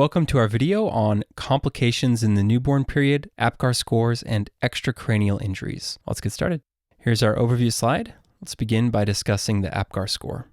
Welcome to our video on complications in the newborn period, APGAR scores, and extracranial injuries. Let's get started. Here's our overview slide. Let's begin by discussing the APGAR score.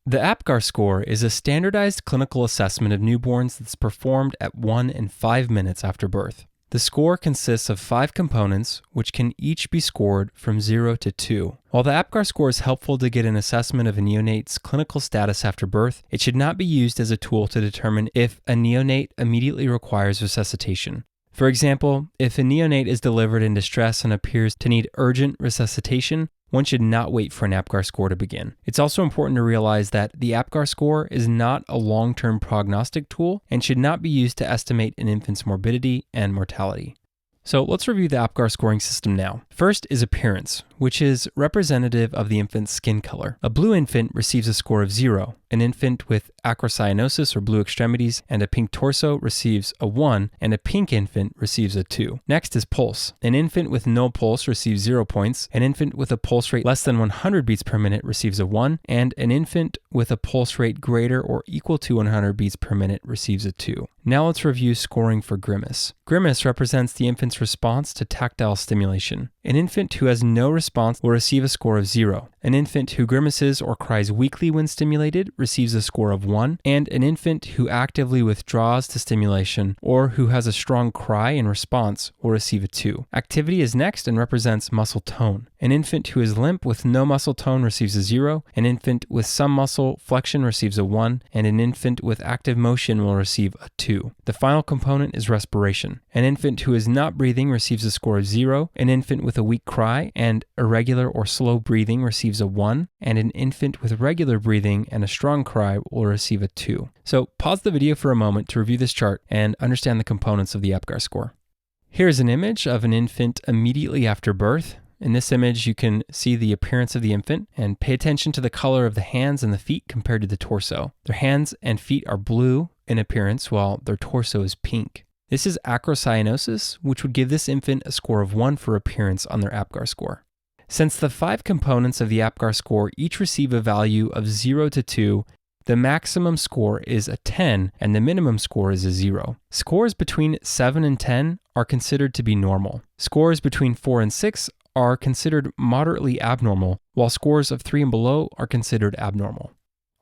The APGAR score is a standardized clinical assessment of newborns that's performed at 1 and 5 minutes after birth. The score consists of 5 components, which can each be scored from 0 to 2. While the APGAR score is helpful to get an assessment of a neonate's clinical status after birth, it should not be used as a tool to determine if a neonate immediately requires resuscitation. For example, if a neonate is delivered in distress and appears to need urgent resuscitation, one should not wait for an APGAR score to begin. It's also important to realize that the APGAR score is not a long-term prognostic tool and should not be used to estimate an infant's morbidity and mortality. So let's review the APGAR scoring system now. First is appearance, which is representative of the infant's skin color. A blue infant receives a score of 0. An infant with acrocyanosis or blue extremities and a pink torso receives a 1, and a pink infant receives a 2. Next is pulse. An infant with no pulse receives 0 points. An infant with a pulse rate less than 100 beats per minute receives a 1, and an infant with a pulse rate greater or equal to 100 beats per minute receives a 2. Now let's review scoring for grimace. Grimace represents the infant's response to tactile stimulation. An infant who has no response will receive a score of 0. An infant who grimaces or cries weakly when stimulated receives a score of 1, and an infant who actively withdraws to stimulation or who has a strong cry in response will receive a 2. Activity is next and represents muscle tone. An infant who is limp with no muscle tone receives a 0, an infant with some muscle flexion receives a 1, and an infant with active motion will receive a 2. The final component is respiration. An infant who is not breathing receives a score of 0, an infant with a weak cry and irregular or slow breathing receives a 1, and an infant with regular breathing and a strong cry will receive a 2. So pause the video for a moment to review this chart and understand the components of the APGAR score. Here's an image of an infant immediately after birth. In this image, you can see the appearance of the infant and pay attention to the color of the hands and the feet compared to the torso. Their hands and feet are blue in appearance while their torso is pink. This is acrocyanosis, which would give this infant a score of 1 for appearance on their APGAR score. Since the 5 components of the APGAR score each receive a value of 0 to 2, the maximum score is a 10 and the minimum score is a 0. Scores between 7 and 10 are considered to be normal. Scores between 4 and 6 are considered moderately abnormal, while scores of 3 and below are considered abnormal.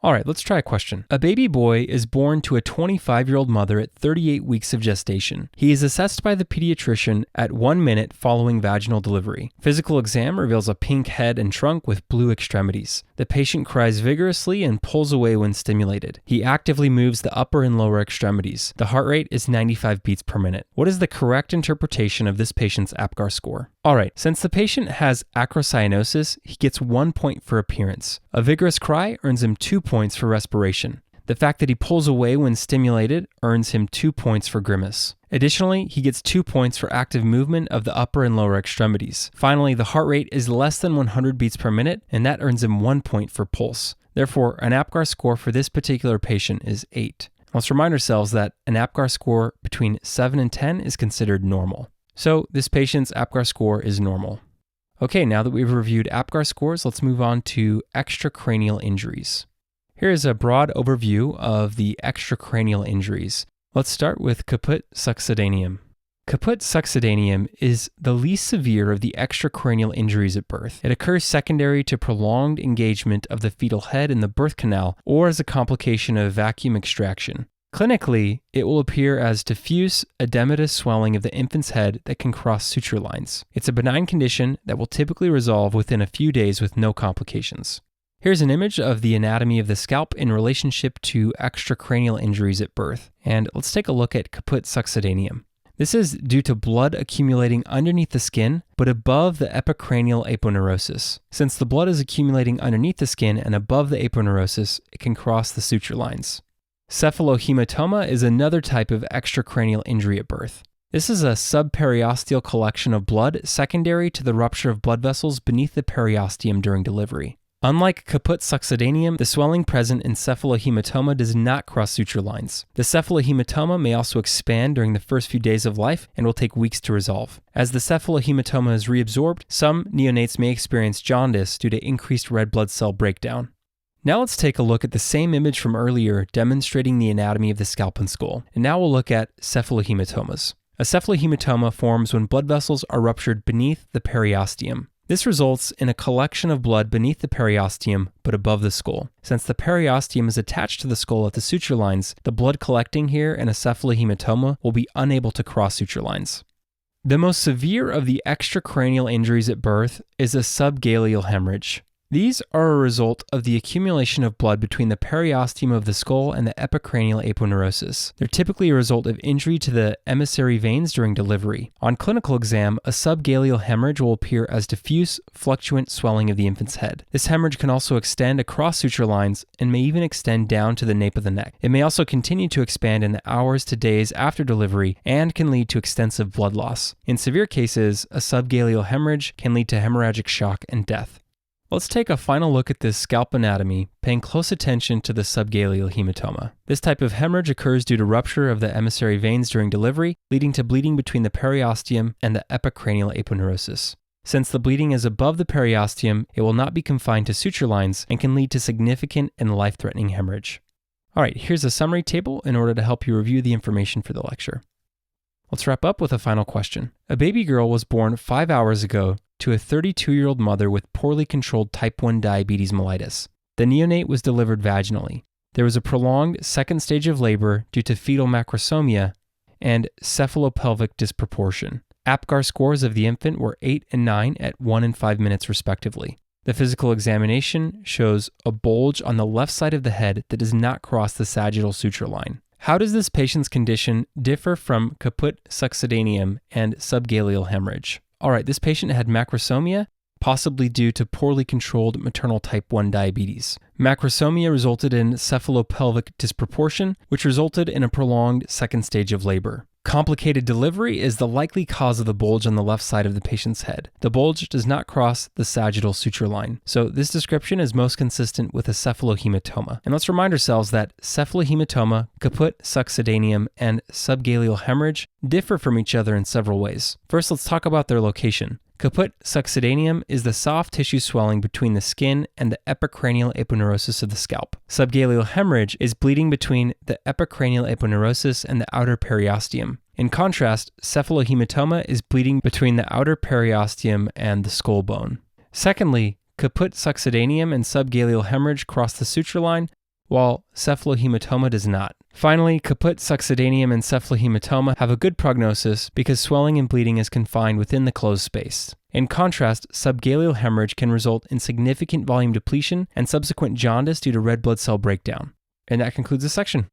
All right, let's try a question. A baby boy is born to a 25-year-old mother at 38 weeks of gestation. He is assessed by the pediatrician at 1 minute following vaginal delivery. Physical exam reveals a pink head and trunk with blue extremities. The patient cries vigorously and pulls away when stimulated. He actively moves the upper and lower extremities. The heart rate is 95 beats per minute. What is the correct interpretation of this patient's APGAR score? All right, since the patient has acrocyanosis, he gets 1 point for appearance. A vigorous cry earns him 2 points for respiration. The fact that he pulls away when stimulated earns him 2 points for grimace. Additionally, he gets 2 points for active movement of the upper and lower extremities. Finally, the heart rate is less than 100 beats per minute, and that earns him 1 point for pulse. Therefore, an APGAR score for this particular patient is 8. Let's remind ourselves that an APGAR score between 7 and 10 is considered normal. So this patient's APGAR score is normal. Okay, now that we've reviewed APGAR scores, let's move on to extracranial injuries. Here is a broad overview of the extracranial injuries. Let's start with caput succedaneum. Caput succedaneum is the least severe of the extracranial injuries at birth. It occurs secondary to prolonged engagement of the fetal head in the birth canal or as a complication of vacuum extraction. Clinically, it will appear as diffuse edematous swelling of the infant's head that can cross suture lines. It's a benign condition that will typically resolve within a few days with no complications. Here's an image of the anatomy of the scalp in relationship to extracranial injuries at birth. And let's take a look at caput succedaneum. This is due to blood accumulating underneath the skin, but above the epicranial aponeurosis. Since the blood is accumulating underneath the skin and above the aponeurosis, it can cross the suture lines. Cephalohematoma is another type of extracranial injury at birth. This is a subperiosteal collection of blood secondary to the rupture of blood vessels beneath the periosteum during delivery. Unlike caput succedaneum, the swelling present in cephalohematoma does not cross suture lines. The cephalohematoma may also expand during the first few days of life and will take weeks to resolve. As the cephalohematoma is reabsorbed, some neonates may experience jaundice due to increased red blood cell breakdown. Now let's take a look at the same image from earlier demonstrating the anatomy of the scalp and skull. And now we'll look at cephalohematomas. A cephalohematoma forms when blood vessels are ruptured beneath the periosteum. This results in a collection of blood beneath the periosteum but above the skull. Since the periosteum is attached to the skull at the suture lines, the blood collecting here in a cephalohematoma will be unable to cross suture lines. The most severe of the extracranial injuries at birth is a subgaleal hemorrhage. These are a result of the accumulation of blood between the periosteum of the skull and the epicranial aponeurosis. They're typically a result of injury to the emissary veins during delivery. On clinical exam, a subgaleal hemorrhage will appear as diffuse, fluctuant swelling of the infant's head. This hemorrhage can also extend across suture lines and may even extend down to the nape of the neck. It may also continue to expand in the hours to days after delivery and can lead to extensive blood loss. In severe cases, a subgaleal hemorrhage can lead to hemorrhagic shock and death. Let's take a final look at this scalp anatomy, paying close attention to the subgaleal hematoma. This type of hemorrhage occurs due to rupture of the emissary veins during delivery, leading to bleeding between the periosteum and the epicranial aponeurosis. Since the bleeding is above the periosteum, it will not be confined to suture lines and can lead to significant and life-threatening hemorrhage. All right, here's a summary table in order to help you review the information for the lecture. Let's wrap up with a final question. A baby girl was born 5 hours ago to a 32-year-old mother with poorly controlled type 1 diabetes mellitus. The neonate was delivered vaginally. There was a prolonged second stage of labor due to fetal macrosomia and cephalopelvic disproportion. APGAR scores of the infant were 8 and 9 at 1 and 5 minutes respectively. The physical examination shows a bulge on the left side of the head that does not cross the sagittal suture line. How does this patient's condition differ from caput succedaneum and subgaleal hemorrhage? All right, this patient had macrosomia, possibly due to poorly controlled maternal type 1 diabetes. Macrosomia resulted in cephalopelvic disproportion, which resulted in a prolonged second stage of labor. Complicated delivery is the likely cause of the bulge on the left side of the patient's head. The bulge does not cross the sagittal suture line, so this description is most consistent with a cephalohematoma. And let's remind ourselves that cephalohematoma, caput succedaneum, and subgaleal hemorrhage differ from each other in several ways. First, let's talk about their location. Caput succedaneum is the soft tissue swelling between the skin and the epicranial aponeurosis of the scalp. Subgaleal hemorrhage is bleeding between the epicranial aponeurosis and the outer periosteum. In contrast, cephalohematoma is bleeding between the outer periosteum and the skull bone. Secondly, caput succedaneum and subgaleal hemorrhage cross the suture line, while cephalohematoma does not. Finally, caput succedaneum and cephalohematoma have a good prognosis because swelling and bleeding is confined within the closed space. In contrast, subgaleal hemorrhage can result in significant volume depletion and subsequent jaundice due to red blood cell breakdown. And that concludes this section.